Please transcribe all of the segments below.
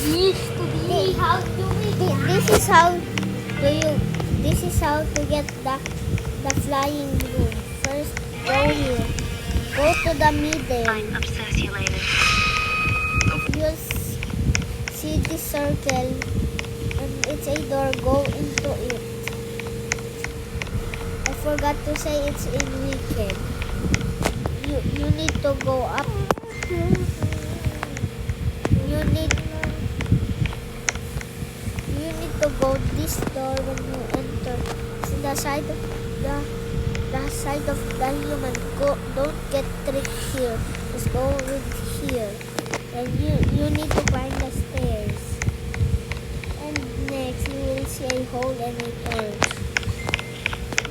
used to be. How do we This is how do you. This is how to get the flying broom. First, go here. Go to the middle. I'm obsessulated. You'll see this circle, and it's a door. Go into it. I forgot to say it's in Wicked. You need to go up. You need to go this door when you enter. It's the side of the human. Don't get tricked here. Just go with here. And you need to climb the stairs. And next you will see a hole and a torch.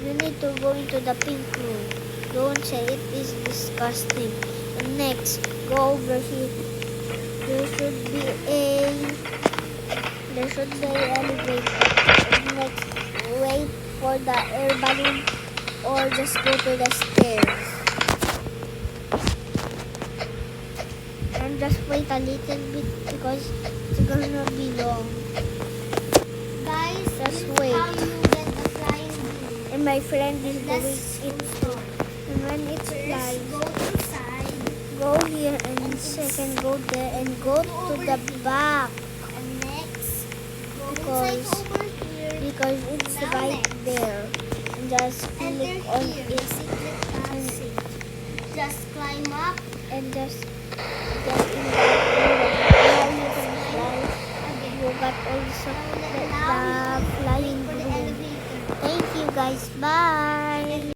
You need to go into the pink room. Don't say it is disgusting. And next, go over here. There should be elevator. And next, wait for the air balloon or just go to the stairs. And just wait a little bit because it's gonna be long. Guys, Just this is wait. how you get the flying broom. And my friend is doing Let's it too. start. And when it First, flies, go inside. go here and second go there and go to the back And next, go Because- inside over here. because it's Now right next. there. And just Enter click on here, the it secret passage. Just climb up and just get in that room. Now you can fly. again. You got also Now the you flying wait for the broom. elevator. Thank you guys. Bye.